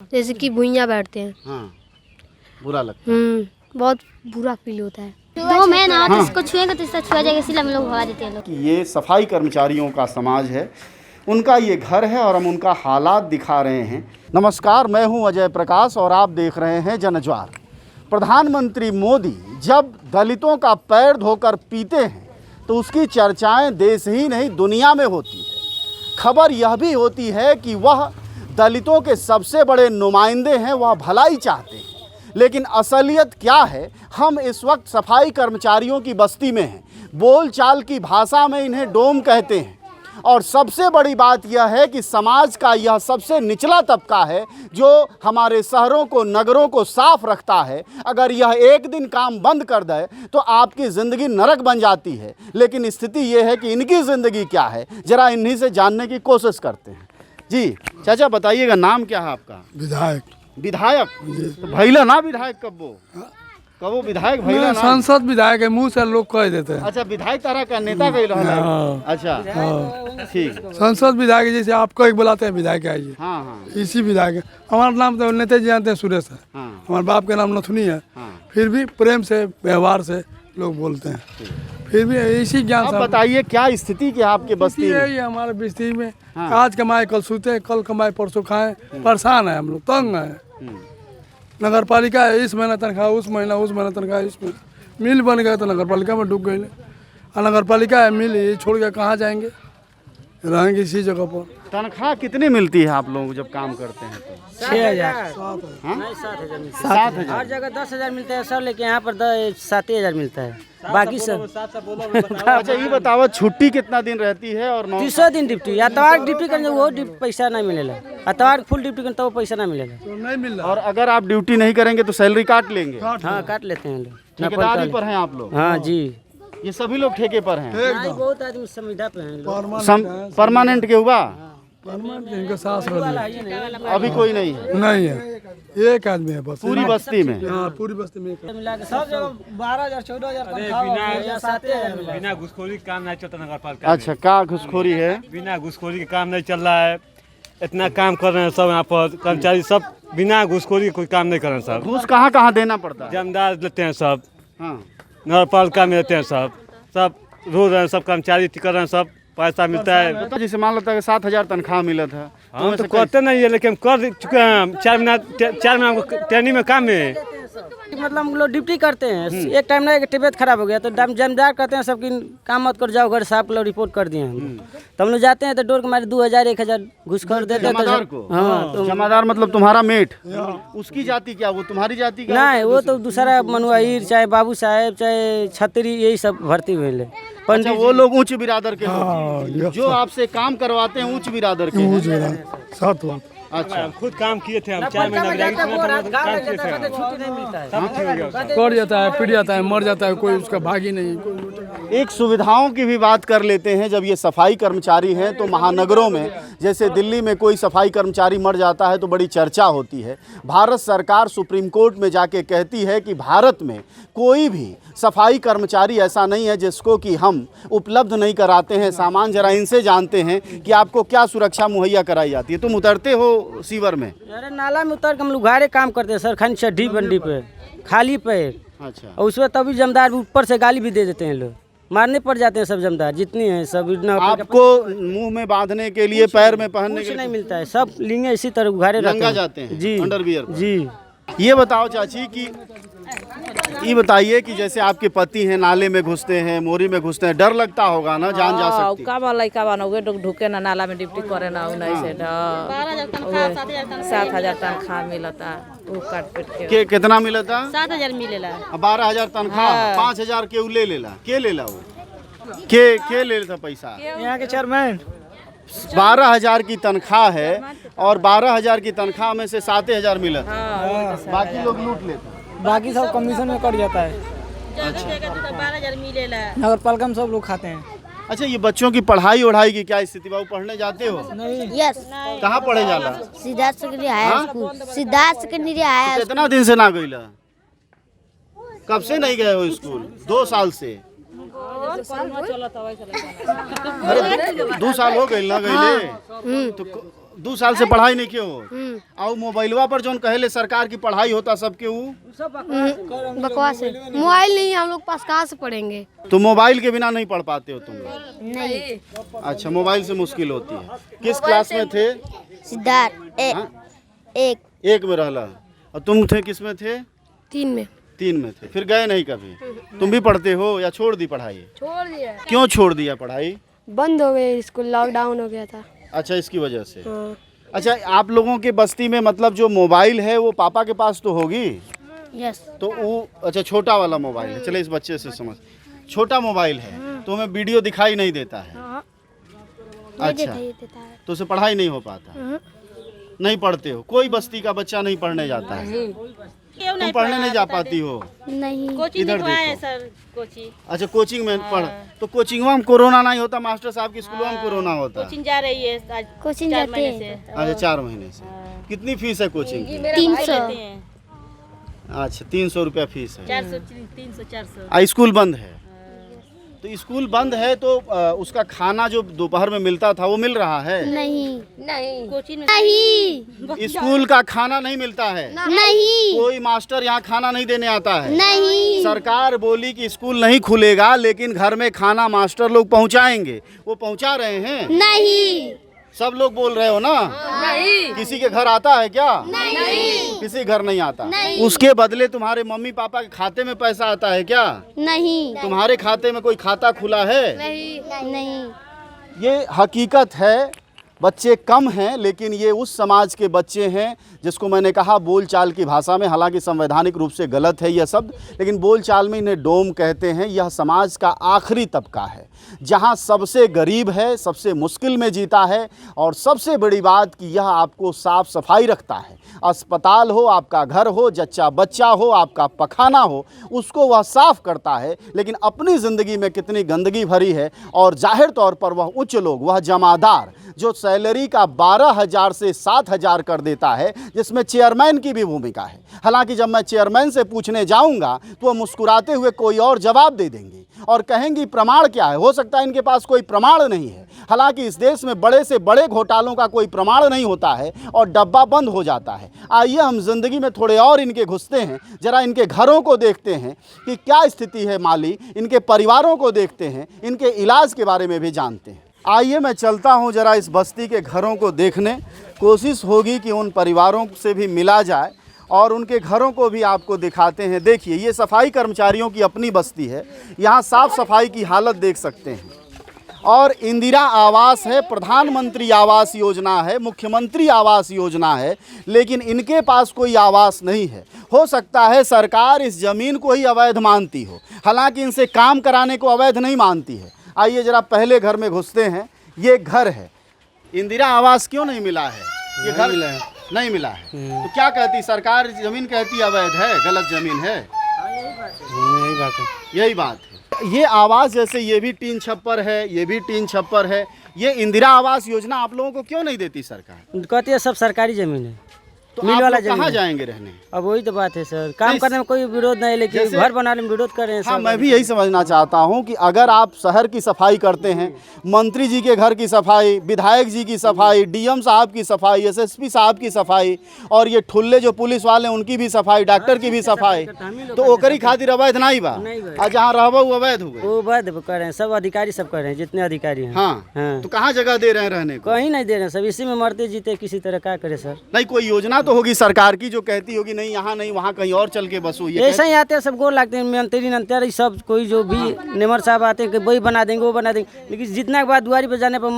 जैसे कि भुइयाँ बैठते हैं। हाँ, बुरा लगता है। बहुत बुरा फील होता है। दो मैं ना तो इसको छुएगा तो इससे छुआ जाएगा, इसलिए हम लोग भगा देते हैं लोग। कि ये सफाई कर्मचारियों का समाज है, उनका ये घर है और हम उनका हालात दिखा रहे हैं। नमस्कार, मैं हूं अजय प्रकाश और आप देख रहे हैं जनज्वार। प्रधानमंत्री मोदी जब दलितों का पैर धोकर पीते हैं तो उसकी चर्चाएं देश ही नहीं दुनिया में होती है। खबर यह भी होती है कि वह दलितों के सबसे बड़े नुमाइंदे हैं, वह भलाई चाहते हैं। लेकिन असलियत क्या है, हम इस वक्त सफाई कर्मचारियों की बस्ती में हैं। बोलचाल की भाषा में इन्हें डोम कहते हैं। और सबसे बड़ी बात यह है कि समाज का यह सबसे निचला तबका है जो हमारे शहरों को, नगरों को साफ रखता है। अगर यह एक दिन काम बंद कर दे तो आपकी ज़िंदगी नरक बन जाती है। लेकिन स्थिति यह है कि इनकी ज़िंदगी क्या है, ज़रा इन्हीं से जानने की कोशिश करते हैं। जी चाचा, बताइएगा नाम क्या है आपका? विधायक। विधायक? तो भैला ना विधायक कबो विधायक भैला ना? सांसद विधायक है, मुंह से लोग कह देते हैं। अच्छा, विधायक तरह का नेता कह रहा है। हाँ। अच्छा, ठीक। सांसद विधायक जैसे आपको एक बुलाते हैं विधायक आइए, हाँ हाँ इसी विधायक है। हमारा नाम तो नेता जी जानते हैं, सुरेश है। हाँ हमारे बाप का नाम नथुनी है। हाँ। फिर भी प्रेम से, व्यवहार से लोग बोलते हैं। फिर भी इसी ज्ञान अब से बताइए क्या स्थिति क्या आपके बस्ती में? ये हमारे बस्ती में हाँ। आज कमाए कल सूते, कल कमाए परसों खाएं। परेशान है हम लोग, तंग है। नगर पालिका है, इस महीना तनख्वाह, उस महीना तनख्वाह, इस महीना मिल बन गए तो नगर पालिका में डूब गए। और नगर पालिका है, मिल ये छोड़ के कहाँ जाएंगे, रहेंगे इसी जगह पर। तनख्वाह कितनी मिलती है आप लोग जब काम करते हैं तो? 6,000। 7,000। हर जगह 10,000 मिलता है सर, लेकिन यहाँ पर 7,000 मिलता है। बाकी सब अच्छा, ये बताओ छुट्टी कितना दिन रहती है? और 300 दिन ड्यूटी, इतवार ड्यूटी करने वो पैसा नहीं मिलेगा। इतवार फुल ड्यूटी करने तो वो पैसा नहीं मिलेगा। तो नहीं मिल रहा। और अगर आप ड्यूटी नहीं करेंगे तो सैलरी काट लेंगे? हाँ, काट लेते हैं लोग। ठेकेदारी पर हैं आप लोग? हाँ जी, ये सभी लोग ठेके पर हैं? नहीं, बहुत आदमी संविदा पे हैं लोग। परमानेंट के हुआ? परमानेंट इनका सास वाली अभी कोई नहीं है? नहीं है, एक आदमी है बस पूरी बस्ती में? हाँ, पूरी बस्ती में एक आदमी। मिला के सब जगह 12,000 14,000 तनख्वाह, 7,000 मिला। बिना घुसखोरी का काम नहीं चलता नगर पालिका। अच्छा, का घुसखोरी है? बिना घुसखोरी के काम नहीं चल रहा है। इतना काम कर रहे हैं सब यहाँ पर कर्मचारी, सब बिना घुसखोरी के कोई काम नहीं कर रहे हैं। सब घूस कहाँ कहाँ देना पड़ता है? जमींदार लेते हैं सब, हाँ। नगर पालिका में लेते हैं सब रो रहे हैं, सब कर्मचारी कर रहे हैं, सब पैसा मिलता है। तो जैसे मान लेता है 7,000 तनख्वाह मिला था, हम तो करते नहीं है, लेकिन कर चुके हैं। 4 महीना ट्रेनिंग में काम में मतलब हम लोग ड्यूटी करते हैं। एक टाइम ना, एक तबियत खराब हो गया तो जमींदार कहते हैं सबकी काम मत कर, जाओ घर साफ लो, रिपोर्ट कर दिए हम। तो हम लोग जाते हैं तो डोर के मारे 2,000 1,000 घुसखोर देते हैं। जमादार को? हाँ, तो जमादार मतलब तुम्हारा मेट? उसकी जाति क्या, वो तुम्हारी जाति का? नहीं, वो तो दूसरा मनुआहिर, चाहे बाबू साहेब, चाहे छतरी, यही सब भर्ती हुए ले। अच्छा, वो लोग उच्च बिरादर के होते हैं, जो आपसे काम करवाते हैं उच्च बिरादर के हैं। सात बात। अच्छा, हम खुद काम किए थे। हम 4 महीना काम किए थे। छुट्टी नहीं मिलता है। कर जाता है, पिट जाता है, मर जाता है, कोई उसका भागी नहीं। एक सुविधाओं की भी बात कर लेते हैं। जब ये सफाई कर्मचारी हैं तो महानगरों में, जैसे दिल्ली में कोई सफाई कर्मचारी मर जाता है तो बड़ी चर्चा होती है। भारत सरकार सुप्रीम कोर्ट में जाके कहती है कि भारत में कोई भी सफाई कर्मचारी ऐसा नहीं है जिसको कि हम उपलब्ध नहीं कराते हैं सामान। जरा इनसे जानते हैं कि आपको क्या सुरक्षा मुहैया कराई जाती है। तुम उतरते हो सीवर में? अरे नाला में उतर के हम लोग घारे काम करते हैं सर, खाली चड्ढी बंडी पे, खाली पैर। अच्छा, और उसमें तभी जमदार ऊपर से गाली भी दे देते हैं लोग, मारने पड़ जाते हैं सब जमदार जितनी हैं सब। आपको मुंह में बांधने के लिए, पैर में पहनने कुछ के नहीं लिए मिलता है, सब लिंगे इसी तरह उघारे रहते नंगा हैं। जाते हैं जी, अंडरवियर पर? जी। ये बताओ चाची कि ये बताइए कि जैसे आपके पति हैं, नाले में घुसते हैं, मोरी में घुसते हैं, डर लगता होगा ना, जान जा सकती है। का लड़का बनोगे ढुके ना नाला में ड्यूटी करे ना, नहीं से 7,000 तनख्वाह मिलता, वो काट पीट के। कितना मिला था? 7,000 मिलेला। 12,000 तनख्वाह, 5,000 के ले लेला, के लेला वो के ले लेता पैसा? यहाँ के चेयरमैन 12,000 की तनख्वाह है और 12,000 की तनख्वाह में से 7,000 मिला था, बाकी लोग लूट लेते। बाकी सब कमीशन में कट जाता है। 12,000 मिलेला। नगर पालिका में सब लोग खाते हैं। अच्छा, ये बच्चों की पढ़ाई ओढ़ाई की क्या स्थिति? बाबू पढ़ने जाते हो? यस, कहाँ पढ़े जाला? Siddharth secondary high school. Siddharth secondary high. कितना दिन से ना गईला? कब से नहीं गए हो स्कूल? 2 साल से? अरे 2 साल हो गए ना गईले तो 2 साल से पढ़ाई नहीं क्यों हो? और मोबाइलवा पर जो कहेले सरकार की पढ़ाई होता सबके वो बकवास है। मोबाइल नहीं हम लोग पास कहाँ से पढ़ेंगे? तो मोबाइल के बिना नहीं पढ़ पाते हो तुम लोग? नहीं। अच्छा, मोबाइल से मुश्किल होती है। किस क्लास में थे? सिद्धार्थ एक में रहला। और तुम थे किस में थे? 3 में। 3 में थे। फिर गए नहीं कभी? तुम भी पढ़ते हो या छोड़ दी पढ़ाई? छोड़ दिया। क्यों छोड़ दिया पढ़ाई? बंद हो गए स्कूल, लॉकडाउन हो गया था। अच्छा, इसकी वजह से। हाँ। अच्छा, आप लोगों के बस्ती में मतलब जो मोबाइल है वो पापा के पास तो होगी? यस। तो वो अच्छा छोटा वाला मोबाइल है। चले इस बच्चे से समझ, छोटा मोबाइल है तो हमें वीडियो दिखाई नहीं देता है। अच्छा, तो उसे पढ़ाई नहीं हो पाता? नहीं पढ़ते हो? कोई बस्ती का बच्चा नहीं पढ़ने जाता है? तुम पढ़ने नहीं जा पाती हो? नहीं। इधर देखो। सर कोचिंग अच्छा, कोचिंग में पढ़। तो कोचिंग में कोरोना नहीं होता? मास्टर साहब की स्कूल में कोरोना होता? कोचिंग जा रही है आज कोचिंग जाते हैं। अच्छा, 4 महीने से। कितनी फीस है कोचिंग की? 300। अच्छा, 300 रुपया फीस है। 400 300 400। स्कूल बंद है? तो स्कूल बंद है तो उसका खाना जो दोपहर में मिलता था वो मिल रहा है? नहीं। कोचिंग में नहीं। स्कूल का खाना नहीं मिलता है? नहीं। कोई मास्टर यहाँ खाना नहीं देने आता है? नहीं। सरकार बोली कि स्कूल नहीं खुलेगा लेकिन घर में खाना मास्टर लोग पहुँचाएंगे। वो पहुँचा रहे हैं? नहीं। सब लोग बोल रहे हो ना? नहीं। किसी के घर आता है क्या? नहीं। किसी घर नहीं आता? नहीं। उसके बदले तुम्हारे मम्मी पापा के खाते में पैसा आता है क्या? नहीं। तुम्हारे खाते में कोई खाता खुला है? नहीं। ये हकीकत है। बच्चे कम हैं लेकिन ये उस समाज के बच्चे हैं जिसको मैंने कहा बोलचाल की भाषा में, हालांकि संवैधानिक रूप से गलत है यह शब्द, लेकिन बोलचाल में इन्हें डोम कहते हैं। यह समाज का आखिरी तबका है जहां सबसे गरीब है, सबसे मुश्किल में जीता है और सबसे बड़ी बात कि यह आपको साफ सफाई रखता है। अस्पताल हो, आपका घर हो, जच्चा बच्चा हो, आपका पखाना हो, उसको वह साफ करता है। लेकिन अपनी ज़िंदगी में कितनी गंदगी भरी है और जाहिर तौर पर वह उच्च लोग, वह जमादार जो सैलरी का 12,000 से 7,000 कर देता है, जिसमें चेयरमैन की भी भूमिका है। हालांकि जब मैं चेयरमैन से पूछने जाऊंगा तो वह मुस्कुराते हुए कोई और जवाब दे देंगे और कहेंगी प्रमाण क्या है। हो सकता है इनके पास कोई प्रमाण नहीं है। हालांकि इस देश में बड़े से बड़े घोटालों का कोई प्रमाण नहीं होता है और डब्बा बंद हो जाता है। आइए हम जिंदगी में थोड़े और इनके घुसते हैं, जरा इनके घरों को देखते हैं कि क्या स्थिति है माली, इनके परिवारों को देखते हैं, इनके इलाज के बारे में भी जानते हैं। आइए मैं चलता हूं जरा इस बस्ती के घरों को देखने। कोशिश होगी कि उन परिवारों से भी मिला जाए और उनके घरों को भी आपको दिखाते हैं। देखिए, ये सफाई कर्मचारियों की अपनी बस्ती है। यहाँ साफ सफाई की हालत देख सकते हैं। और इंदिरा आवास है, प्रधानमंत्री आवास योजना है, मुख्यमंत्री आवास योजना है, लेकिन इनके पास कोई आवास नहीं है। हो सकता है सरकार इस ज़मीन को ही अवैध मानती हो, हालांकि इनसे काम कराने को अवैध नहीं मानती है। आइए जरा पहले घर में घुसते हैं। ये घर है। इंदिरा आवास क्यों नहीं मिला है? ये घर नहीं मिला है तो क्या कहती सरकार? ज़मीन कहती अवैध है, गलत ज़मीन है। यही बात है। ये आवास जैसे ये भी टीन छप्पर है, ये भी टीन छप्पर है। ये इंदिरा आवास योजना आप लोगों को क्यों नहीं देती सरकार? कहती है सब सरकारी जमीन है, तो मिल आप वाला लोग कहाँ जमीन। जाएंगे रहने? अब वही तो बात है सर, काम करने में कोई विरोध नहीं, लेकिन जैसे- घर बनाने में विरोध कर रहे हैं हाँ, सब। मैं भी यही समझना चाहता हूँ कि अगर आप शहर की सफाई करते हैं, मंत्री जी के घर की सफाई, विधायक जी की सफाई, डीएम साहब की सफाई, एसएसपी साहब की सफाई और ये ठुल्ले जो पुलिस वाले उनकी भी सफाई, डॉक्टर की भी सफाई, तो ओकरी खातिर अवैध नहीं बा। और जहाँ रहबो वो अवैध हो गए। वो बात कर रहे हैं सब अधिकारी, सब कर रहे हैं जितने अधिकारी हैं। हाँ, तो कहाँ जगह दे रहे हैं रहने को? कहीं नहीं दे रहे हैं सब, इसी में मरते जीते किसी तरह। क्या करे सर? नहीं, कोई योजना तो होगी सरकार की जो कहती होगी नहीं यहाँ नहीं, वहाँ कहीं और चल के बसो। ये ऐसा ही आते हैं सब, गोल लगते हैं मंत्री नंतर सब, कोई जो भी नेमर साहब आते हैं कि वही बना देंगे वो बना देंगे, लेकिन जितना के बाद दुआरी पर जाने पर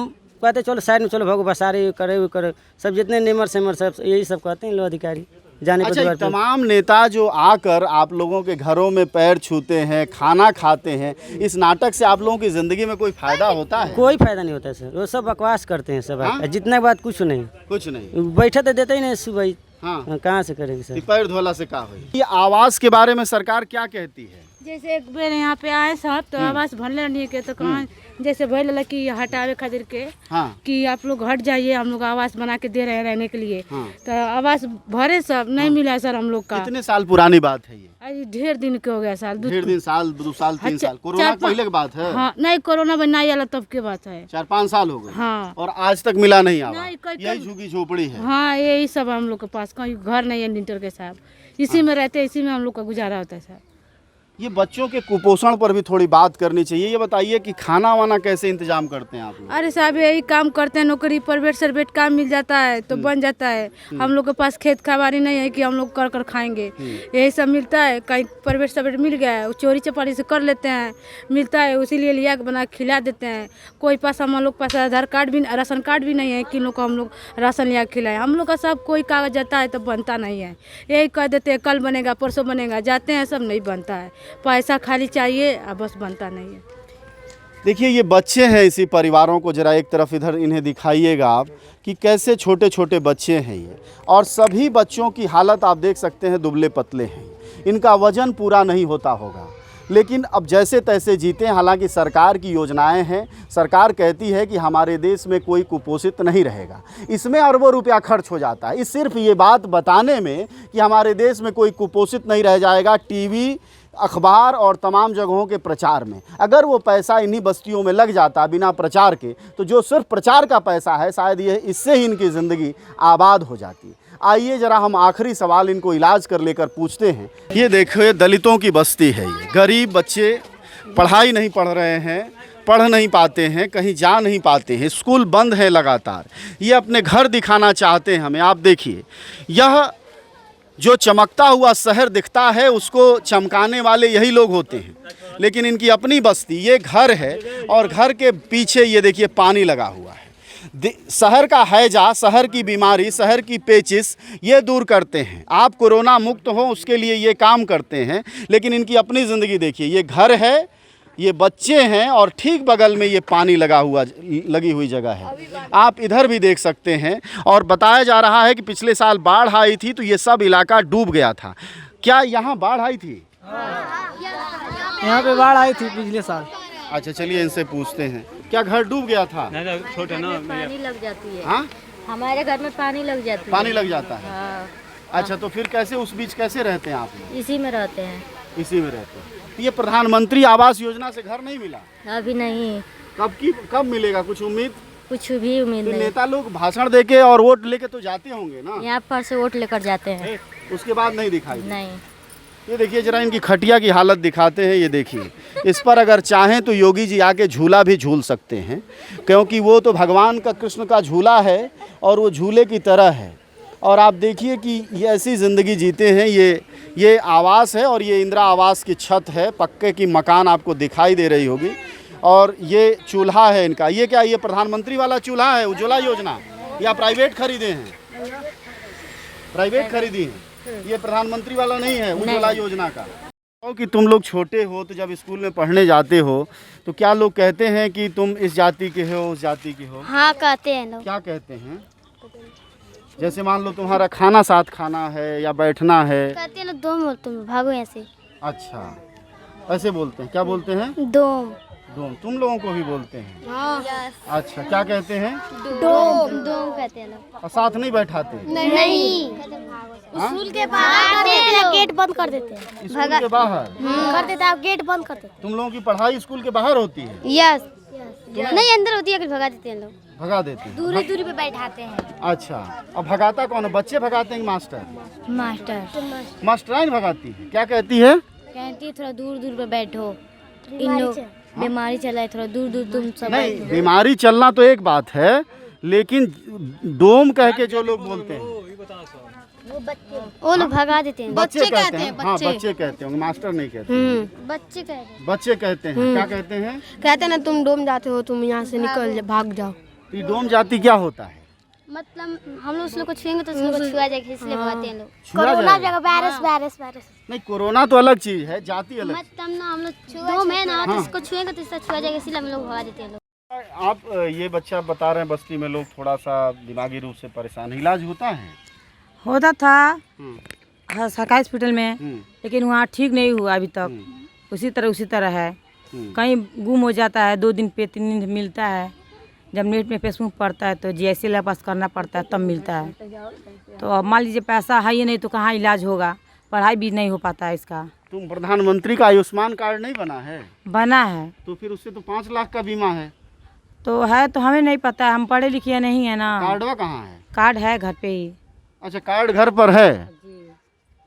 कहते चलो साइड में चलो भगो बस आ रहे करे वो करे, सब जितने नेमर सेमर सब यही सब कहते हैं लोग अधिकारी जाने पर। अच्छा, तमाम नेता जो आकर आप लोगों के घरों में पैर छूते हैं, खाना खाते हैं, इस नाटक से आप लोगों की जिंदगी में कोई फायदा होता है? कोई फायदा नहीं होता है सर, वो सब बकवास करते हैं सब। हाँ? जितना के बाद कुछ नहीं, कुछ नहीं। बैठे तो देते ही नहीं सुबह। हाँ, कहाँ से करेंगे सर? पैर धोला से क्या हुई? ये आवास के बारे में सरकार क्या कहती है? जैसे एक बेर यहाँ पे आए सब तो आवास भरले नहीं के तो कहाँ जैसे भर लगा कि हटावे खातिर के कि आप लोग हट जाइए, हम लोग आवास बना के दे रहे हैं रहने के लिए। तो आवास भरे सब नहीं मिला सर हम लोग का। कितने साल पुरानी बात है ये? अरे ढेर दिन के हो गया साल, ढेर दिन, साल 2 साल 3 साल, कोरोना के पहले की बात है। हाँ नहीं, कोरोना में नहीं आया तब के बात है। 4-5 साल हो गए। हाँ। और आज तक मिला नहीं आवास? नहीं, यही झुग्गी झोपड़ी है। हाँ यही सब हम लोग के पास, कहीं घर नहीं है नीटर के साहब, इसी में रहते, इसी में हम लोग का गुजारा होता है साहब। ये बच्चों के कुपोषण पर भी थोड़ी बात करनी चाहिए। ये बताइए कि खाना वाना कैसे इंतजाम करते हैं आप लोग? अरे साहब यही काम करते हैं, नौकरी प्राइवेट सरवेट काम मिल जाता है तो बन जाता है। हम लोग के पास खेत खबारी नहीं है कि हम लोग कर कर खाएंगे, यही सब मिलता है। कहीं प्राइवेट सरवेट मिल गया है, चोरी चपारी से कर लेते हैं, मिलता है उसी लिए लिया के बना खिला देते हैं। कोई पास हम लोग पास आधार कार्ड भी, राशन कार्ड भी नहीं है कि लोग को हम लोग राशन लिया खिलाएं। हम लोग का सब कोई कागज जाता है तो बनता नहीं है, यही कह देते हैं कल बनेगा परसों बनेगा, जाते हैं सब नहीं बनता है। पैसा खाली चाहिए अब बस बनता नहीं है। देखिए ये बच्चे हैं इसी परिवारों को, जरा एक तरफ इधर इन्हें दिखाइएगा आप कि कैसे छोटे छोटे बच्चे हैं ये, और सभी बच्चों की हालत आप देख सकते हैं, दुबले पतले हैं, इनका वजन पूरा नहीं होता होगा, लेकिन अब जैसे तैसे जीते हैं। हालांकि सरकार की योजनाएं हैं, सरकार कहती है कि हमारे देश में कोई कुपोषित नहीं रहेगा, इसमें अरबों रुपया खर्च हो जाता है इस सिर्फ ये बात बताने में कि हमारे देश में कोई कुपोषित नहीं रह जाएगा। टीवी, अखबार और तमाम जगहों के प्रचार में अगर वो पैसा इन्हीं बस्तियों में लग जाता बिना प्रचार के, तो जो सिर्फ प्रचार का पैसा है शायद ये इससे ही इनकी ज़िंदगी आबाद हो जाती। आइए जरा हम आखिरी सवाल इनको इलाज कर लेकर पूछते हैं। ये देखिए दलितों की बस्ती है, ये गरीब बच्चे पढ़ाई नहीं पढ़ रहे हैं, पढ़ नहीं पाते हैं, कहीं जा नहीं पाते हैं, स्कूल बंद है लगातार, ये अपने घर दिखाना चाहते हैं हमें। आप देखिए यह जो चमकता हुआ शहर दिखता है उसको चमकाने वाले यही लोग होते हैं, लेकिन इनकी अपनी बस्ती ये घर है, और घर के पीछे ये देखिए पानी लगा हुआ है। शहर का हैजा, शहर की बीमारी, शहर की पेचिश ये दूर करते हैं। आप कोरोना मुक्त हो उसके लिए ये काम करते हैं, लेकिन इनकी अपनी ज़िंदगी देखिए। ये घर है, ये बच्चे हैं, और ठीक बगल में ये पानी लगी हुई जगह है। आप इधर भी देख सकते हैं, और बताया जा रहा है कि पिछले साल बाढ़ आई थी तो ये सब इलाका डूब गया था। क्या यहाँ बाढ़ आई थी? यहाँ पे बाढ़ आई थी पिछले साल। अच्छा चलिए इनसे पूछते हैं, क्या घर डूब गया था? छोटे ना पानी लग जाती है। हाँ, हमारे घर में पानी लग जाती है। पानी लग जाता है। हाँ। अच्छा तो फिर कैसे उस बीच कैसे रहते हैं आप लोग? इसी में रहते हैं। इसी में रहते हैं। ये प्रधानमंत्री आवास योजना से घर नहीं मिला? अभी नहीं। कब मिलेगा? कुछ उम्मीद? कुछ भी उम्मीद तो नहीं। नेता लोग भाषण देके और वोट लेके तो जाते होंगे ना? यहाँ पर से वोट लेकर जाते हैं, उसके बाद नहीं दिखाई? नहीं। ये देखिए जरा इनकी खटिया की हालत दिखाते हैं। ये देखिए, इस पर अगर चाहें तो योगी जी आके झूला भी झूल सकते हैं, क्योंकि वो तो भगवान का, कृष्ण का झूला है और वो झूले की तरह है। और आप देखिए कि ये ऐसी ज़िंदगी जीते हैं। ये आवास है, और ये इंदिरा आवास की छत है, पक्के की मकान आपको दिखाई दे रही होगी, और ये चूल्हा है इनका। ये क्या, ये प्रधानमंत्री वाला चूल्हा है, उज्ज्वला योजना, या प्राइवेट खरीदे हैं? प्राइवेट खरीदी हैं, ये प्रधानमंत्री वाला नहीं है, उज्ज्वला योजना का। कि तुम लोग छोटे हो तो जब स्कूल में पढ़ने जाते हो तो क्या लोग कहते हैं कि तुम इस जाति के हो, उस जाति के हो? हाँ कहते हैं लोग। क्या कहते हैं? जैसे मान लो तुम्हारा खाना साथ खाना है या बैठना है, कहते हैं लोग दोम, तुम भागो यहाँ से। अच्छा ऐसे बोलते हैं? क्या बोलते हैं? दोम। दोम तुम लोगों को भी बोलते हैं? हाँ। अच्छा क्या कहते हैं? दोम। दोम कहते हैं लोग। और साथ नहीं बैठाते? नहीं। स्कूल के बाहर गेट बंद कर देते हैं। स्कूल के बाहर कर देते हैं, गेट बंद कर देते हैं। तुम लोगों की पढ़ाई स्कूल के बाहर होती है? यस। नहीं अंदर होती है, भगा देते हैं लोग। भगा देते हैं? दूरी दूरी पे बैठाते हैं। अच्छा, अब भगाता कौन है? बच्चे भगाते हैं? मास्टर? मास्टराइन भगाती है। क्या कहती है? कहती है थोड़ा दूर दूर पे बैठो, इन लोग बीमारी चला है, थोड़ा दूर दूर तुम सब। नहीं, बीमारी चलना तो एक बात है, लेकिन डोम कह के जो लोग बोलते हैं वो लोग भगा देते हैं। बच्चे कहते हैं। हाँ बच्चे कहते होंगे, मास्टर नहीं कहते। बच्चे कहते हैं। बच्चे कहते हैं। क्या कहते हैं? कहते हैं ना तुम डोम जाते हो, तुम यहाँ से निकल भाग जाओ। ये डोम जाति क्या होता है? मतलब हम लोग उस लोग को छुएंगे तो उस लोग को छुआ जाएगा, इसलिए भगाते हैं लोग। कोरोना जगह वायरस। नहीं, कोरोना तो अलग चीज है, जाति अलग। मतलब ना हम लोग डोम है ना, तो इसको छुएंगे तो इससे छुआ जाएगा, इसलिए हम लोग भगा देते हैं लोग। आप ये बच्चा बता रहे हैं बस्ती में लोग थोड़ा सा दिमागी रूप से परेशान, इलाज होता है? होता था सरकारी हॉस्पिटल में, लेकिन वहाँ ठीक नहीं हुआ अभी तक। उसी तरह है। कहीं गुम हो जाता है 2 दिन पे 3 दिन मिलता है। जब नेट में फेसबुक पड़ता है तो GST पास करना पड़ता है तब मिलता है। तो अब मान लीजिए पैसा है ही नहीं तो कहाँ इलाज होगा, पढ़ाई भी नहीं हो पाता है इसका। तुम प्रधानमंत्री का आयुष्मान कार्ड नहीं बना है? बना है तो फिर उससे तो 5 लाख का बीमा है। तो है, तो हमें नहीं पता है, हम पढ़े लिखे नहीं है ना। कार्डवा कहाँ है? कार्ड है घर पे ही। अच्छा, कार्ड घर पर है,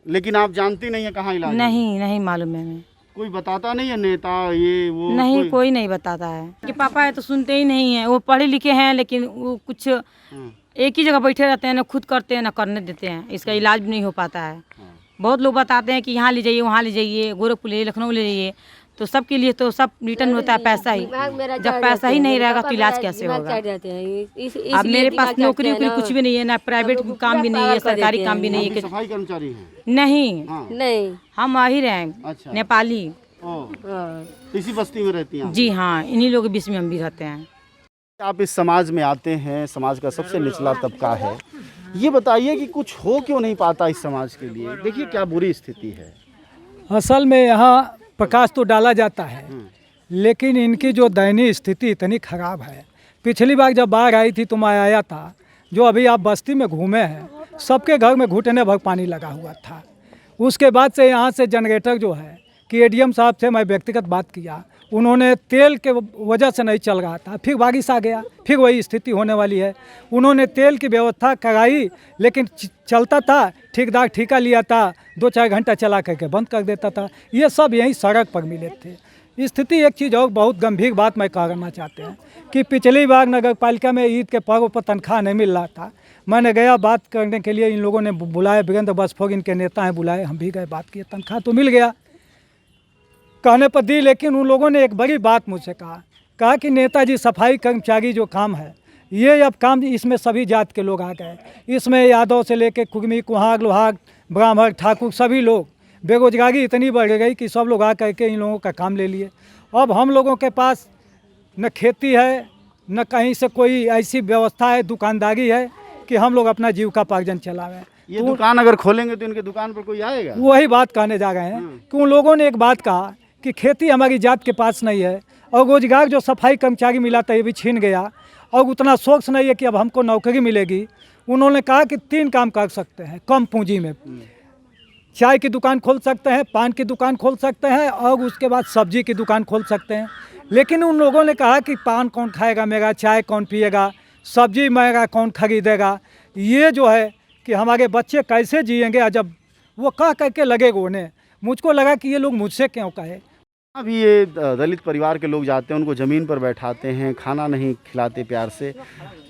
लेकिन आप जानती नहीं है कहाँ इलाज है? नहीं मालूम है हमें। कोई बताता नहीं है, नेता ये वो? नहीं, कोई नहीं बताता है कि पापा है तो सुनते ही नहीं है। वो पढ़े लिखे हैं लेकिन वो कुछ एक ही जगह बैठे रहते हैं, ना खुद करते हैं ना करने देते हैं। इसका इलाज भी नहीं हो पाता है। बहुत लोग बताते हैं कि यहाँ ले जाइए, वहाँ ले जाइए, गोरखपुर ले जाइए, लखनऊ ले जाइए, तो सबके लिए तो सब रिटर्न होता है पैसा ही। जब पैसा ही नहीं रहेगा तो इलाज कैसे होगा? अब मेरे पास नौकरी वोकरी कुछ भी नहीं है, ना प्राइवेट काम भी नहीं है, सरकारी काम भी नहीं है। सफाई कर्मचारी हैं? नहीं, हम आहिर हैं। अच्छा। नेपाली। इसी बस्ती में रहती हैं? जी हाँ, इन्हीं लोगों के बीच में हम भी रहते हैं। आप इस समाज में आते हैं, समाज का सबसे निचला तबका है, ये बताइए कि कुछ हो क्यों नहीं पाता इस समाज के लिए? देखिए क्या बुरी स्थिति है। असल में यहाँ प्रकाश तो डाला जाता है, लेकिन इनकी जो दयनीय स्थिति इतनी खराब है। पिछली बार जब बाढ़ आई थी तो मैं आया था, जो अभी आप बस्ती में घूमे हैं, सबके घर में घुटने भर पानी लगा हुआ था। उसके बाद से यहाँ से जनरेटर जो है कि ADM साहब से मैं व्यक्तिगत बात किया, उन्होंने तेल के वजह से नहीं चल रहा था, फिर बारिश आ गया, फिर वही स्थिति होने वाली है। उन्होंने तेल की व्यवस्था कराई, लेकिन चलता था, ठेकेदार ठेका लिया था, 2-4 घंटा चला करके बंद कर देता था। ये सब यहीं सड़क पर मिले थे। स्थिति एक चीज़ और बहुत गंभीर बात मैं कहना चाहते हैं कि पिछली बार नगर पालिका में ईद के पर्व पर तनख्वाह नहीं मिल रहा था। मैंने गया बात करने के लिए, इन लोगों ने बुलाया, वीरेंद्र बसफोग इनके नेता हैं, बुलाए, हम भी गए, बात किए, तनख्वाह तो मिल गया कहने पर दी। लेकिन उन लोगों ने एक बड़ी बात मुझसे कहा कि नेताजी सफाई कर्मचारी जो काम है, ये अब काम इसमें सभी जात के लोग आ गए। इसमें यादव से लेके कुर्मी, कुहाग, लोहाग, ब्राह्मण, ठाकुर सभी लोग, बेरोजगारी इतनी बढ़ गई कि सब लोग आ करके इन लोगों का काम ले लिए। अब हम लोगों के पास न खेती है, न कहीं से कोई ऐसी व्यवस्था है, दुकानदारी है कि हम लोग अपना जीविकापार्जन चलावें। ये दुकान अगर खोलेंगे तो इनके दुकान पर कोई आएगा? वही बात कहने जा रहे हैं कि उन लोगों ने एक बात कहा कि खेती हमारी जात के पास नहीं है, और रोजगार जो सफाई कर्मचारी मिला था ये भी छीन गया, और उतना सोच नहीं है कि अब हमको नौकरी मिलेगी। उन्होंने कहा कि 3 काम कर सकते हैं कम पूंजी में। चाय की दुकान खोल सकते हैं, पान की दुकान खोल सकते हैं, और उसके बाद सब्जी की दुकान खोल सकते हैं। लेकिन उन लोगों ने कहा कि पान कौन खाएगा मेरा, चाय कौन पिएगा, सब्जी मेरा कौन खरीदेगा, ये जो है कि हमारे बच्चे कैसे जिएंगे। जब वो कह करके लगेगा उन्हें, मुझको लगा कि ये लोग मुझसे क्यों कहे। अभी ये दलित परिवार के लोग जाते हैं, उनको ज़मीन पर बैठाते हैं, खाना नहीं खिलाते प्यार से।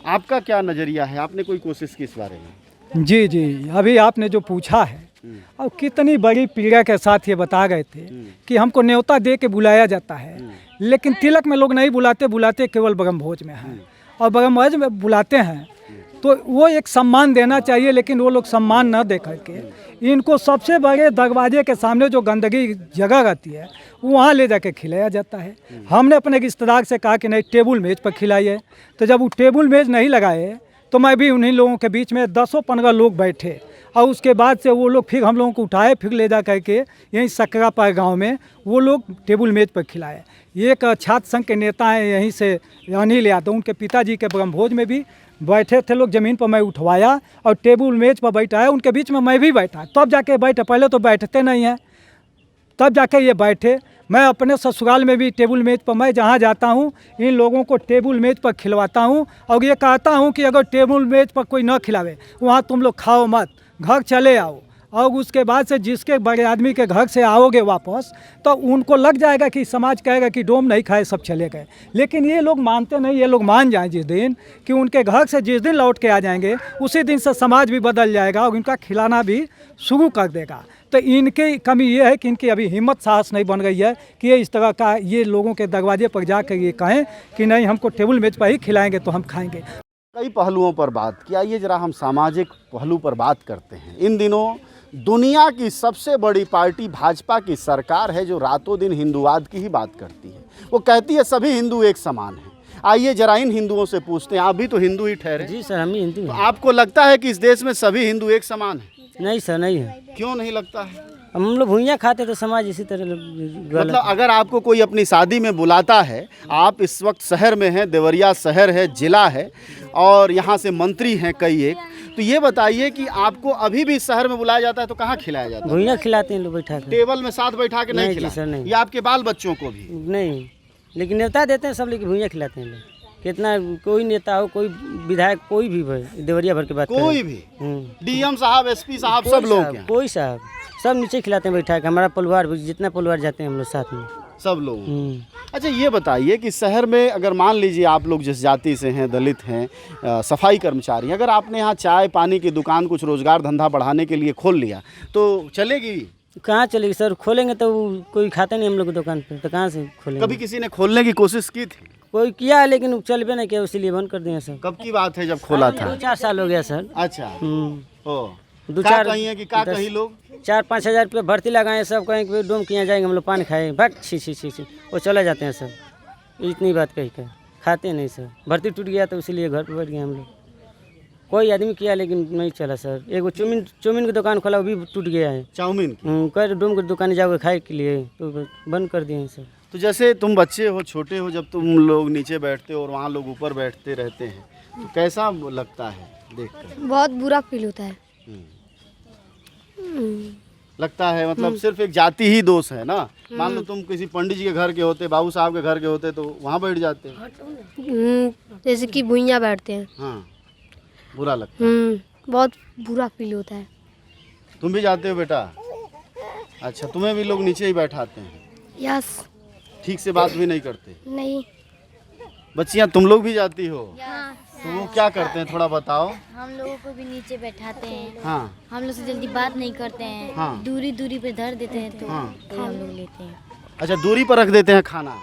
आपका क्या नज़रिया है? आपने कोई कोशिश की इस बारे में? जी, अभी आपने जो पूछा है, और कितनी बड़ी पीड़ा के साथ ये बता गए थे कि हमको न्योता दे के बुलाया जाता है, लेकिन तिलक में लोग नहीं बुलाते केवल ब्रह्मभोज में हैं। और ब्रह्मभोज में बुलाते हैं तो वो एक सम्मान देना चाहिए, लेकिन वो लोग सम्मान न दे करके इनको सबसे बड़े दरवाजे के सामने जो गंदगी जगह रहती है वहाँ ले जाके खिलाया जाता है। हमने अपने रिश्तेदार से कहा कि नहीं, टेबल मेज़ पर खिलाइए। तो जब वो टेबल मेज़ नहीं लगाए तो मैं भी उन्हीं लोगों के बीच में 10-15 लोग बैठे, और उसके बाद से वो लोग फिर हम लोगों को उठाए, फिर ले जा करके यहीं सकरापार गांव में वो लोग टेबल मेज़ पर खिलाए। एक छात्र संघ के नेता हैं यहीं से, अनिल यादव, उनके पिताजी के ब्रह्मभोज में भी बैठे थे लोग, ज़मीन पर मैं उठवाया और टेबल मेज़ पर बैठाया, उनके बीच में मैं भी बैठा, तब जाके बैठे, पहले तो बैठते नहीं हैं, तब जाके ये बैठे। मैं अपने ससुराल में भी टेबल मेज़ पर, मैं जहाँ जाता हूँ इन लोगों को टेबल मेज़ पर खिलवाता हूँ, और ये कहता हूँ कि अगर टेबल मेज़ पर कोई न खिलावे वहाँ तुम लोग खाओ मत, घर चले आओ। और उसके बाद से जिसके बड़े आदमी के घर से आओगे वापस, तो उनको लग जाएगा कि समाज कहेगा कि डोम नहीं खाए सब चले गए। लेकिन ये लोग मानते नहीं। ये लोग मान जाएं जिस दिन कि उनके घर से जिस दिन लौट के आ जाएंगे उसी दिन से समाज भी बदल जाएगा और इनका खिलाना भी शुरू कर देगा। तो इनकी कमी ये है कि इनकी अभी हिम्मत साहस नहीं बन गई है कि ये इस तरह का ये लोगों के दरवाजे पर जाकर ये कहें कि नहीं, हमको टेबल मेज़ पर ही खिलाएंगे तो हम खाएंगे। कई पहलुओं पर बात किया, ये जरा हम सामाजिक पहलू पर बात करते हैं। इन दिनों दुनिया की सबसे बड़ी पार्टी भाजपा की सरकार है जो रातों दिन हिंदूवाद की ही बात करती है। वो कहती है सभी हिंदू एक समान हैं। आइए जरा इन हिंदुओं से पूछते हैं, आप भी तो हिंदू ही ठहरे। जी सर, हम ही हिंदू हैं। तो आपको लगता है कि इस देश में सभी हिंदू एक समान हैं? नहीं सर, नहीं है। क्यों नहीं लगता है? हम लोग भुइयाँ खाते तो समाज इसी तरह गलत। मतलब अगर आपको कोई अपनी शादी में बुलाता है, आप इस वक्त शहर में हैं, देवरिया शहर है, जिला है और यहाँ से मंत्री हैं कई एक, तो ये बताइए कि आपको अभी भी शहर में बुलाया जाता है तो कहाँ खिलाया जाता है? भुइयाँ खिलाते हैं लोग बैठा कर। टेबल में साथ बैठा के नहीं नहीं जी खिलाते? सर, नहीं। या आपके बाल बच्चों को भी? नहीं, लेकिन नेता देते हैं सब, लेकिन भुइयाँ खिलाते हैं लोग। कितना कोई नेता हो, कोई विधायक, कोई भी भाई देवरिया भर के बात कोई भी डीएम साहब, एसपी साहब, सब लोग क्या? कोई साहब सब नीचे खिलाते हैं बैठा के। हमारा परिवार जितना परिवार जाते हैं हम लोग साथ में सब लोग। अच्छा ये बताइए कि शहर में अगर मान लीजिए आप लोग जिस जाति से हैं, दलित हैं, सफाई कर्मचारी, अगर आपने यहाँ चाय पानी की दुकान, कुछ रोजगार धंधा बढ़ाने के लिए खोल लिया तो चलेगी? कहाँ चलेगी सर? खोलेंगे तो कोई खाते नहीं हम लोग की दुकान पे, तो कहाँ से खोलेंगे? कभी किसी ने खोलने की कोशिश की थी? कोई किया है लेकिन चलबे नहीं किया, इसीलिए बंद कर दिए सर। कब की बात है जब खोला था? 2-4 साल हो गया सर। अच्छा। ओ 2-4 कहीं है कि का कहीं लोग 4-5 हज़ार रुपये भर्ती लगाए, सब कहें कि डोम किया जाएंगे, हम लोग पान खाए, भट छी छी छी छी, वो चले जाते हैं सर। इतनी बात कही कर खाते नहीं सर। भर्ती टूट गया तो इसीलिए घर पर बैठ गए हम लोग। कोई आदमी किया लेकिन नहीं चला सर। एक वो चाउमीन की दुकान खोला, वो भी टूट गया है। चाउमीन कह डोम की दुकान जाओगे खाए के लिए, तो बंद कर दिए हैं सर। तो जैसे तुम बच्चे हो, छोटे हो, जब तुम लोग नीचे बैठते हो और वहाँ लोग ऊपर बैठते रहते हैं तो कैसा लगता है देखकर? बहुत बुरा फील होता है। लगता है मतलब सिर्फ एक जाति ही दोष है ना। मान लो तुम किसी पंडित जी के घर के होते, बाबू साहब के घर के होते तो वहाँ बैठ जाते। जैसे कि भुइयाँ बैठते हैं। हाँ, बुरा लगता है। बहुत बुरा फील होता है। तुम भी जाते हो बेटा? अच्छा, तुम्हें भी लोग नीचे ही बैठाते हैं? यस। ठीक से बात भी नहीं करते? नहीं। बच्चियाँ तुम लोग भी जाती हो? तो वो क्या करते हैं थोड़ा बताओ। हम लोगों को भी नीचे बैठाते हैं। हाँ। हम लोग से जल्दी बात नहीं करते हैं। हाँ। दूरी दूरी पे धर देते हैं तो हाँ। हम लोग लेते हैं। अच्छा, दूरी पर रख देते हैं खाना?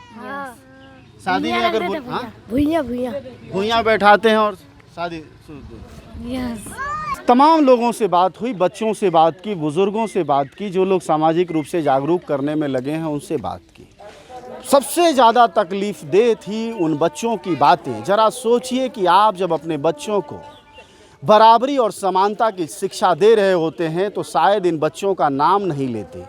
शादी में अगर भुइयाँ भुइयाँ बैठाते हैं और शादी। यस। तमाम लोगों से बात हुई, बच्चों से बात की, बुजुर्गों से बात की, जो लोग सामाजिक रूप से जागरूक करने में लगे हैं उनसे बात की। सबसे ज़्यादा तकलीफ दे थी उन बच्चों की बातें। ज़रा सोचिए कि आप जब अपने बच्चों को बराबरी और समानता की शिक्षा दे रहे होते हैं तो शायद इन बच्चों का नाम नहीं लेते,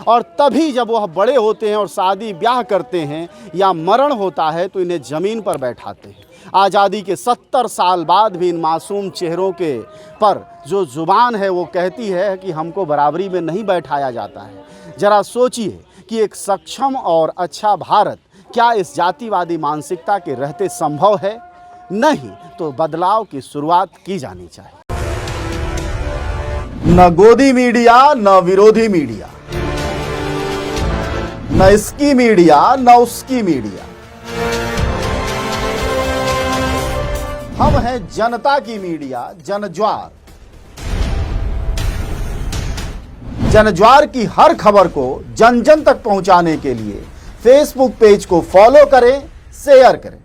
और तभी जब वह बड़े होते हैं और शादी ब्याह करते हैं या मरण होता है तो इन्हें ज़मीन पर बैठाते हैं। आज़ादी के 70 साल बाद भी इन मासूम चेहरों के पर जो ज़ुबान है वो कहती है कि हमको बराबरी में नहीं बैठाया जाता है। ज़रा सोचिए कि एक सक्षम और अच्छा भारत क्या इस जातिवादी मानसिकता के रहते संभव है? नहीं तो बदलाव की शुरुआत की जानी चाहिए। न गोदी मीडिया, न विरोधी मीडिया, न इसकी मीडिया, न उसकी मीडिया। हम हैं जनता की मीडिया, जनज्वार। जनज्वार की हर खबर को जन जन तक पहुंचाने के लिए फेसबुक पेज को फॉलो करें, शेयर करें।